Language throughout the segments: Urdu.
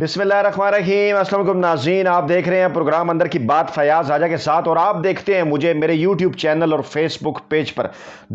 بسم اللہ الرحمن الرحیم۔ السلام علیکم ناظرین، آپ دیکھ رہے ہیں پروگرام اندر کی بات فیاض راجہ کے ساتھ، اور آپ دیکھتے ہیں مجھے میرے یوٹیوب چینل اور فیس بک پیج پر۔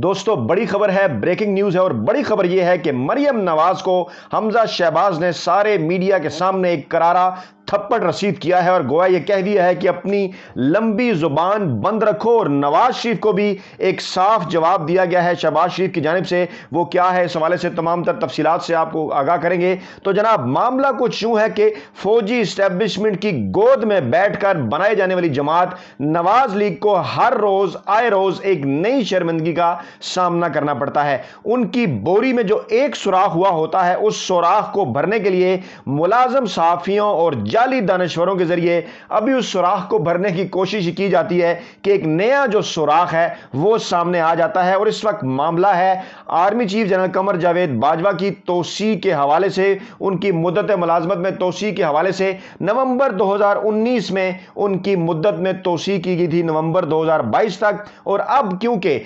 دوستو، بڑی خبر ہے، بریکنگ نیوز ہے، اور بڑی خبر یہ ہے کہ مریم نواز کو حمزہ شہباز نے سارے میڈیا کے سامنے ایک کرارا تھپڑ رسید کیا ہے، اور گویا یہ کہہ دیا ہے کہ اپنی لمبی زبان بند رکھو، اور نواز شریف کو بھی ایک صاف جواب دیا گیا ہے شہباز شریف کی جانب سے۔ وہ کیا ہے، اس حوالے سے تمام تر تفصیلات سے آپ کو آگاہ کریں گے۔ تو جناب، معاملہ کچھ یوں ہے کہ فوجی اسٹیبلشمنٹ کی گود میں بیٹھ کر بنائی جانے والی جماعت نواز لیگ کو ہر روز آئے روز ایک نئی شرمندگی کا سامنا کرنا پڑتا ہے۔ ان کی بوری میں جو ایک سوراخ ہوا ہوتا ہے، اس سوراخ کو بھرنے کے لیے ملازم صحافیوں اور جعلی دانشوروں کے ذریعے ابھی اس سوراخ کو بھرنے کی کوشش کی جاتی ہے کہ ایک نیا جو سوراخ ہے وہ سامنے آ جاتا ہے۔ اور اس وقت معاملہ ہے army chief general Qamar Javed Bajwa کی توسیع کے حوالے سے، ان کی مدت ملازمت میں توسیع کے حوالے سے۔ نومبر 2019 میں ان کی مدت میں توسیع کی گئی تھی، نومبر 2022 تک، اور اب کیونکہ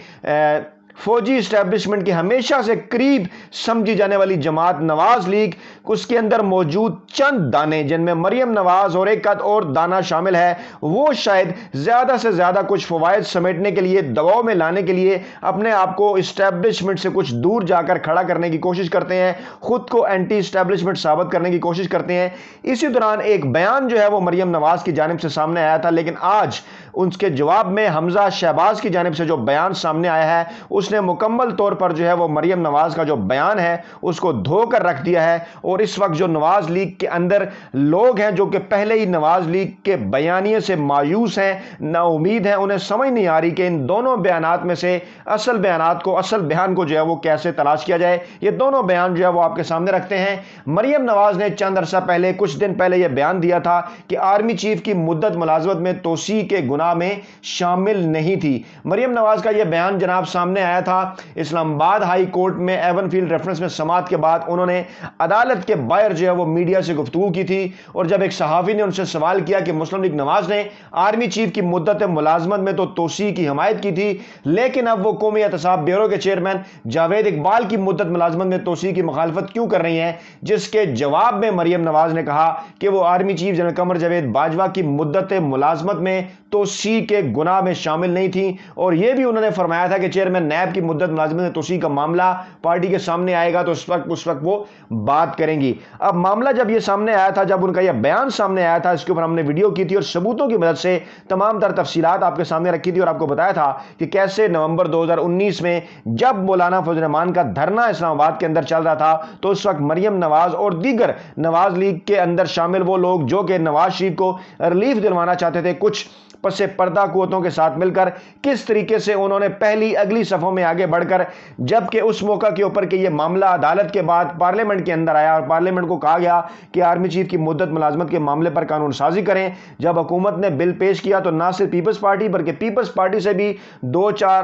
فوجی اسٹیبلشمنٹ کے ہمیشہ سے قریب سمجھی جانے والی جماعت نواز لیگ، اس کے اندر موجود چند دانے جن میں مریم نواز اور ایک اور دانہ شامل ہے، وہ شاید زیادہ سے زیادہ کچھ فوائد سمیٹنے کے لیے، دباؤ میں لانے کے لیے اپنے آپ کو اسٹیبلشمنٹ سے کچھ دور جا کر کھڑا کرنے کی کوشش کرتے ہیں، خود کو اینٹی اسٹیبلشمنٹ ثابت کرنے کی کوشش کرتے ہیں۔ اسی دوران ایک بیان جو ہے وہ مریم نواز کی جانب سے سامنے آیا تھا، لیکن آج ان کے جواب میں حمزہ شہباز کی جانب سے جو بیان سامنے آیا ہے، اس نے مکمل طور پر جو ہے وہ مریم نواز کا جو بیان ہے اس کو دھو کر رکھ دیا ہے۔ اور اس وقت جو نواز لیگ کے اندر لوگ ہیں جو کہ پہلے ہی نواز لیگ کے بیانیے سے مایوس ہیں، نا امید ہیں، انہیں سمجھ نہیں آ رہی کہ ان دونوں بیانات میں سے اصل بیان کو جو ہے وہ کیسے تلاش کیا جائے۔ یہ دونوں بیان جو ہے وہ آپ کے سامنے رکھتے ہیں۔ مریم نواز نے چند عرصہ پہلے، کچھ دن پہلے یہ بیان دیا تھا کہ آرمی چیف کی مدت ملازمت میں توسیع کے گناہ میں شامل نہیں تھی۔ مریم نواز کا یہ بیان جناب سامنے آیا تھا اسلام آباد ہائی کورٹ میں ایون فیلڈ ریفرنس میں سماعت کے بعد۔ انہوں نے عدالت کے باہر جو ہے وہ میڈیا سے گفتگو کی تھی، اور جب ایک صحافی نے ان سے سوال کیا کہ مسلم لیگ نواز نے آرمی چیف کی مدت ملازمت میں تو توسیع کی حمایت کی تھی، لیکن اب وہ قومی احتساب بیورو کے چیئرمین جاوید اقبال کی مدت ملازمت میں توسیع کی مخالفت کیوں کر رہی ہیں، جس کے جواب میں مریم نواز نے کہا کہ وہ army chief general Qamar Javed Bajwa کی مدت ملازمت میں توسیع کے گناہ میں شامل نہیں تھی۔ اور یہ بھی انہوں نے فرمایا تھا کہ چیئرمین نیب کی مدت ملازمت میں توسیع کا معاملہ پارٹی کے سامنے آئے گا تو اس وقت وہ بات کریں گی۔ اب معاملہ جب یہ سامنے آیا تھا، جب ان کا یہ بیان سامنے آیا تھا، اس کے اوپر ہم نے ویڈیو کی تھی اور ثبوتوں کی مدد سے تمام تر تفصیلات آپ کے سامنے رکھی تھی، اور آپ کو بتایا تھا کہ کیسے نومبر 2019 میں جب مولانا فضل الرحمان کا دھرنا اسلام آباد کے اندر چل رہا تھا، تو اس وقت مریم نواز اور دیگر نواز لیگ کے اندر شامل وہ لوگ جو کہ نواز شریف کو ریلیف دلوانا چاہتے تھے، کچھ پس پردہ قوتوں کے ساتھ مل کر کس طریقے سے انہوں نے پہلی اگلی صفوں میں آگے بڑھ کر، جبکہ اس موقع کے اوپر کہ یہ معاملہ عدالت کے بعد پارلیمنٹ کے اندر آیا اور پارلیمنٹ کو کہا گیا کہ آرمی چیف کی مدت ملازمت کے معاملے پر قانون سازی کریں، جب حکومت نے بل پیش کیا تو نہ صرف پیپلز پارٹی بلکہ پیپلز پارٹی سے بھی دو چار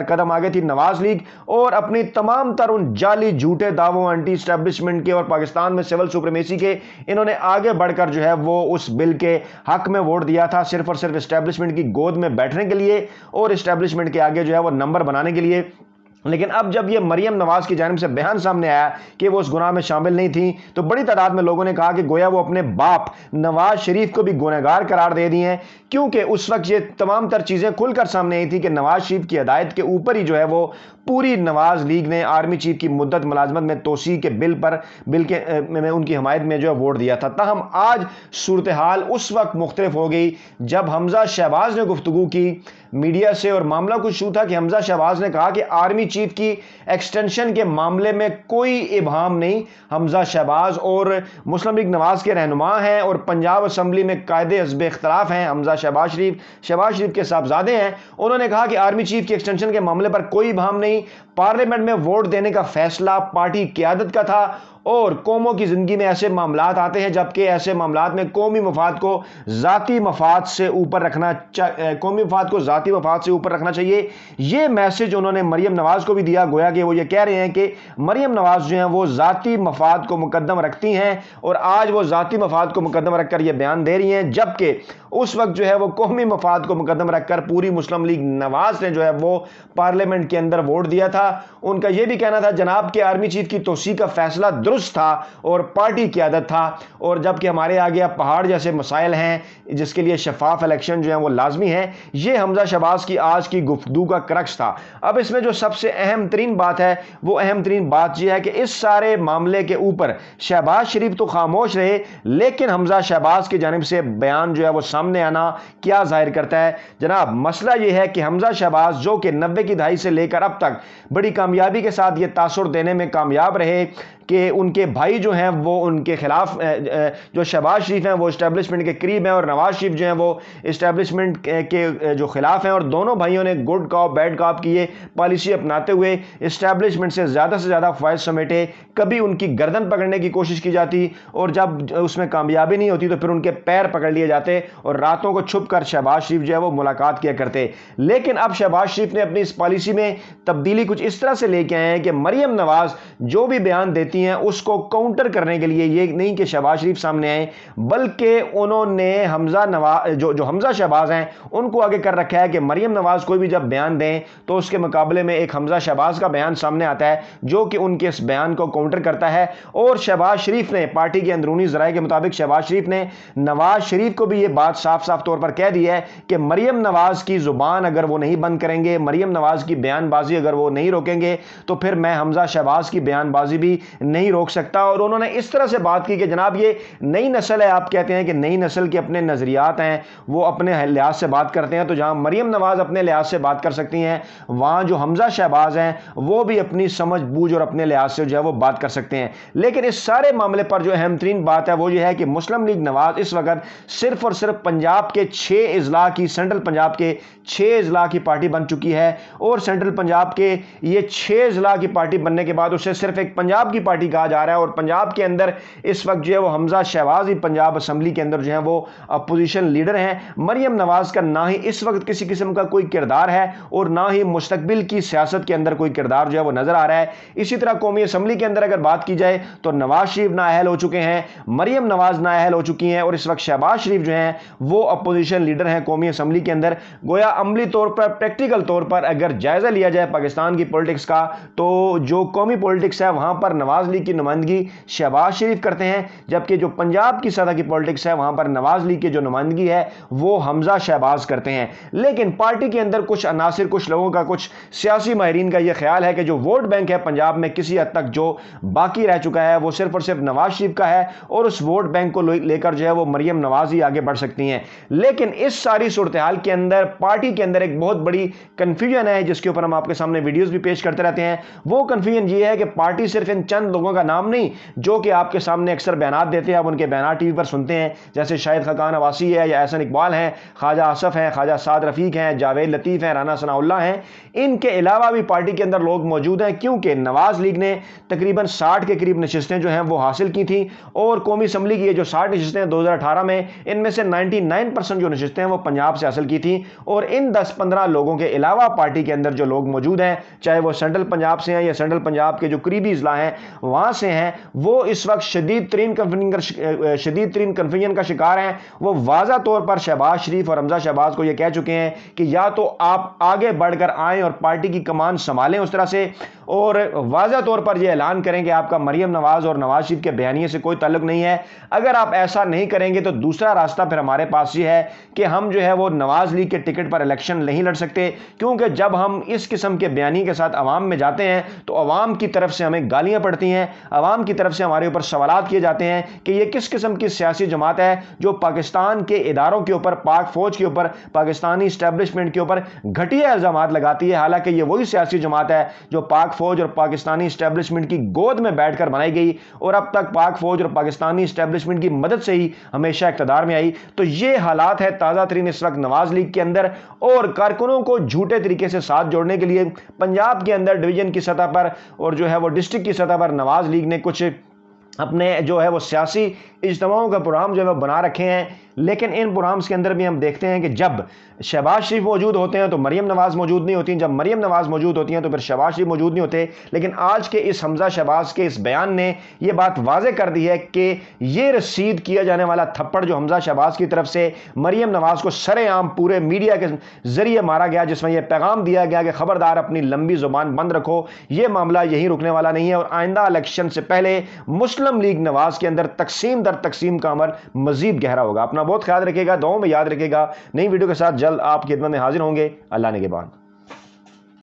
قدم آگے تھی نواز لیگ، اور اپنی تمام تر ان جعلی جھوٹے دعووں اینٹی اسٹیبلشمنٹ کے اور پاکستان میں سول سپریمیسی کے، انہوں نے آگے بڑھ کر جو ہے وہ اس بل کے حق میں ووٹ دیا تھا، صرف اور صرف اسٹیبلشمنٹ کی گود میں بیٹھنے کے لیے اور اسٹیبلشمنٹ کے آگے جو ہے وہ نمبر بنانے کے لیے۔ لیکن اب جب یہ مریم نواز کی جانب سے بیان سامنے آیا کہ وہ اس گناہ میں شامل نہیں تھی، تو بڑی تعداد میں لوگوں نے کہا کہ گویا وہ اپنے باپ نواز شریف کو بھی گنہگار قرار دے دی ہیں، کیونکہ اس وقت یہ تمام تر چیزیں کھل کر سامنے آئی تھی کہ نواز شریف کی ہدایت کے اوپر ہی جو ہے وہ پوری نواز لیگ نے آرمی چیف کی مدت ملازمت میں توسیع کے بل کے ان کی حمایت میں جو ہے ووٹ دیا تھا۔ تاہم آج صورتحال اس وقت مختلف ہو گئی جب حمزہ شہباز نے گفتگو کی میڈیا سے، اور معاملہ کچھ یوں تھا کہ حمزہ شہباز نے کہا کہ آرمی چیف کی ایکسٹینشن کے معاملے میں کوئی ابہام نہیں۔ حمزہ شہباز اور مسلم لیگ نواز کے رہنما ہیں اور پنجاب اسمبلی میں قائد حزب اختلاف ہیں حمزہ شہباز شریف کے صاحبزادے ہیں۔ انہوں نے کہا کہ آرمی چیف کی ایکسٹینشن کے معاملے پر کوئی ابہام نہیں، پارلیمنٹ میں ووٹ دینے کا فیصلہ پارٹی قیادت کا تھا، اور قوموں کی زندگی میں ایسے معاملات آتے ہیں جبکہ ایسے معاملات میں قومی مفاد کو ذاتی مفاد سے اوپر رکھنا چاہیے۔ یہ میسج انہوں نے مریم نواز کو بھی دیا، گویا کہ وہ یہ کہہ رہے ہیں کہ مریم نواز جو ہیں وہ ذاتی مفاد کو مقدم رکھتی ہیں، اور آج وہ ذاتی مفاد کو مقدم رکھ کر یہ بیان دے رہی ہیں، جبکہ اس وقت جو ہے وہ قومی مفاد کو مقدم رکھ کر پوری مسلم لیگ نواز نے جو ہے وہ پارلیمنٹ کے اندر ووٹ دیا تھا۔ ان کا یہ بھی کہنا تھا جناب کہ آرمی چیف کی توسیع کا فیصلہ درست تھا اور پارٹی قیادت تھا، اور جبکہ ہمارے آگے اب پہاڑ جیسے مسائل ہیں جس کے لیے شفاف الیکشن جو ہیں وہ لازمی ہیں۔ یہ حمزہ شہباز کی آج کی گفتگو کا کرکس تھا۔ اب اس میں جو سب سے اہم ترین بات ہے وہ اہم ترین بات یہ ہے کہ اس سارے معاملے کے اوپر شہباز شریف تو خاموش رہے، لیکن حمزہ شہباز کی جانب سے بیان جو ہے وہ سامنے آنا کیا ظاہر کرتا ہے؟ جناب مسئلہ یہ ہے کہ حمزہ شہباز جو کہ 90 کی دہائی سے لے کر اب تک بڑی کامیابی کے ساتھ یہ تاثر دینے میں کامیاب رہے کہ ان کے بھائی جو ہیں وہ ان کے خلاف، جو شہباز شریف ہیں وہ اسٹیبلشمنٹ کے قریب ہیں اور نواز شریف جو ہیں وہ اسٹیبلشمنٹ کے جو خلاف ہیں، اور دونوں بھائیوں نے گڈ کاپ بیڈ کاپ کی یہ پالیسی اپناتے ہوئے اسٹیبلشمنٹ سے زیادہ فوائد سمیٹے۔ کبھی ان کی گردن پکڑنے کی کوشش کی جاتی اور جب اس میں کامیابی نہیں ہوتی تو پھر ان کے پیر پکڑ لیے جاتے اور راتوں کو چھپ کر شہباز شریف جو ہے وہ ملاقات کیا کرتے۔ لیکن اب شہباز شریف نے اپنی اس پالیسی میں تبدیلی کچھ اس طرح سے لے کے آئے ہیں کہ مریم نواز جو بھی بیان دیتی ہیں اس کو کاؤنٹر کرنے کے لیے یہ نہیں کہ شہباز شریف سامنے آئے، بلکہ انہوں نے جو حمزہ شہباز ہیں ان کو آگے کر رکھا ہے کہ مریم نواز کوئی بھی جب بیان دیں تو اس کے مقابلے میں ایک حمزہ شہباز کا بیان سامنے آتا ہے جو کہ ان کے اس بیان کو کاؤنٹر کرتا ہے۔ اور شہباز شریف نے پارٹی کے اندرونی ذرائع کے مطابق شہباز شریف نے نواز شریف کو بھی یہ بات صاف طور پر کہہ دی ہے کہ مریم نواز کی زبان اگر وہ نہیں بند کریں گے، مریم نواز کی بیان بازی اگر وہ نہیں روکیں گے تو پھر میں حمزہ شہباز کی بیان بازی بھی نہیں روک سکتا۔ اور انہوں نے اس طرح سے بات کی کہ جناب یہ نئی نسل ہے، آپ کہتے ہیں کہ نئی نسل کے اپنے نظریات ہیں، وہ اپنے لحاظ سے بات کرتے ہیں، تو جہاں مریم نواز اپنے لحاظ سے بات کر سکتی ہیں وہاں جو حمزہ شہباز ہیں وہ بھی اپنی سمجھ بوجھ اور اپنے لحاظ سے جو ہے وہ بات کر سکتے ہیں۔ لیکن اس سارے معاملے پر جو اہم ترین بات ہے وہ یہ ہے کہ مسلم لیگ نواز اس وقت صرف اور صرف پنجاب کے 6 اضلاع کی، سینٹرل پنجاب کے 6 اضلاع کی پارٹی بن چکی ہے، اور سینٹرل پنجاب کے یہ 6 اضلاع کی پارٹی بننے کے بعد اسے صرف ایک پنجاب کی پارٹی کہا جا رہا ہے، اور پنجاب کے اندر اس وقت جو ہے وہ حمزہ شہباز ہی پنجاب اسمبلی کے اندر جو ہے وہ اپوزیشن لیڈر ہیں۔ مریم نواز کا نہ ہی اس وقت کسی قسم کا کوئی کردار ہے اور نہ ہی مستقبل کی سیاست کے اندر کوئی کردار جو ہے وہ نظر آ رہا ہے۔ اسی طرح قومی اسمبلی کے اندر اگر بات کی جائے تو نواز شریف نااہل ہو چکے ہیں، مریم نواز نااہل ہو چکی ہیں، اور اس وقت شہباز شریف جو ہیں وہ اپوزیشن لیڈر ہیں قومی اسمبلی کے اندر۔ گویا عملی طور پر، پریکٹیکل طور پر اگر جائزہ لیا جائے پاکستان کی پولیٹکس کا تو جو قومی پولیٹکس ہے وہاں پر نواز لیگ کی نمائندگی شہباز شریف کرتے ہیں، جبکہ جو پنجاب کی سطح کی پولیٹکس ہے وہاں پر نواز لیگ کی جو نمائندگی ہے وہ حمزہ شہباز کرتے ہیں۔ لیکن پارٹی کے اندر کچھ عناصر، کچھ لوگوں کا، کچھ سیاسی ماہرین کا یہ خیال ہے کہ جو ووٹ بینک ہے پنجاب میں کسی حد تک جو باقی رہ چکا ہے وہ صرف اور صرف نواز شریف کا ہے، اور اس ووٹ بینک کو لے کر جو ہے وہ مریم نواز ہی آگے بڑھ سکتی ہیں۔ لیکن اس ساری صورتحال کے اندر پارٹی کے اندر ایک بہت بڑی کنفیوژن ہے جس کے اوپر ہم آپ کے سامنے ویڈیوز بھی پیش کرتے رہتے ہیں۔ وہ کنفیوژن یہ ہے کہ پارٹی صرف ان چند لوگوں کا نام نہیں جو کہ آپ کے سامنے اکثر بیانات دیتے ہیں، آپ ان کے بیانات ٹی وی پر سنتے ہیں، جیسے شاہد خاقان عباسی ہے یا احسن اقبال ہیں، خواجہ آصف ہیں، خواجہ سعد رفیق ہیں، جاوید لطیف ہیں، رانا ثناء اللہ ہیں۔ ان کے علاوہ بھی پارٹی کے اندر لوگ موجود ہیں، کیونکہ نواز لیگ نے تقریباً 60 کے قریب نشستیں جو ہیں وہ حاصل کی تھیں، اور قومی اسمبلی کی یہ جو 60 نشستیں 2018 میں، ان میں سے 99% جو نشستیں ہیں وہ پنجاب سے حاصل کی تھیں۔ اور ان 10-15 لوگوں کے علاوہ پارٹی کے اندر جو لوگ موجود ہیں، چاہے وہ سینٹرل پنجاب سے ہیں یا سینٹرل پنجاب کے جو قریبی اضلاع ہیں وہاں سے ہیں، وہ اس وقت شدید ترین کنفیوژن کا شکار ہیں۔ وہ واضح طور پر شہباز شریف اور حمزہ شہباز کو یہ کہہ چکے ہیں کہ یا تو آپ آگے بڑھ کر آئیں اور پارٹی کی کمان سنبھالیں اس طرح سے، اور واضح طور پر یہ اعلان کریں کہ آپ کا مریم نواز اور نواز شریف کے بیانیے سے کوئی تعلق نہیں ہے۔ اگر آپ ایسا نہیں کریں گے تو دوسرا راستہ پھر ہمارے پاس یہ ہے کہ ہم جو ہے وہ نواز لیگ کے ٹکٹ پر الیکشن نہیں لڑ سکتے، کیونکہ جب ہم اس قسم کے بیانیے کے ساتھ عوام میں جاتے ہیں تو عوام کی طرف سے ہمیں گالیاں پڑتی ہیں، عوام کی طرف سے ہمارے اوپر سوالات کیے جاتے ہیں کہ یہ کس قسم کی سیاسی جماعت ہے جو پاکستان کے اداروں کے اوپر، پاک فوج کے اوپر، پاکستانی اسٹیبلشمنٹ کے اوپر گھٹیا الزامات لگاتی ہے، حالانکہ یہ وہی سیاسی جماعت ہے جو پاک فوج اور پاکستانی اسٹیبلشمنٹ کی گود میں بیٹھ کر بنائی گئی اور اب تک پاک فوج اور پاکستانی اسٹیبلشمنٹ کی مدد سے ہی ہمیشہ اقتدار میں آئی۔ تو یہ حالات ہے تازہ ترین اس وقت نواز لیگ کے اندر، اور کارکنوں کو جھوٹے طریقے سے ساتھ جوڑنے کے لیے پنجاب کے اندر ڈویژن کی سطح پر اور جو ہے وہ ڈسٹرکٹ کی سطح پر نواز لیگ نے کچھ اپنے جو ہے وہ سیاسی اجتماعوں کا پروگرام جو ہے وہ بنا رکھے ہیں، لیکن ان پروگرامز کے اندر بھی ہم دیکھتے ہیں کہ جب شہباز شریف موجود ہوتے ہیں تو مریم نواز موجود نہیں ہوتی، جب مریم نواز موجود ہوتی ہیں تو پھر شہباز شریف موجود نہیں ہوتے۔ لیکن آج کے اس حمزہ شہباز کے اس بیان نے یہ بات واضح کر دی ہے کہ یہ رسید کیا جانے والا تھپڑ جو حمزہ شہباز کی طرف سے مریم نواز کو سرے عام پورے میڈیا کے ذریعے مارا گیا، جس میں یہ پیغام دیا گیا کہ خبردار اپنی لمبی زبان بند رکھو، یہ معاملہ یہی رکنے والا نہیں ہے، اور آئندہ الیکشن سے پہلے مسلم لیگ نواز کے اندر تقسیم در تقسیم کا عمل مزید گہرا ہوگا۔ اپنا بہت خیال رکھے گا، دعاؤں میں یاد رکھے گا۔ نئی ویڈیو کے ساتھ جلد آپ کی خدمت میں حاضر ہوں گے۔ اللہ نگہبان۔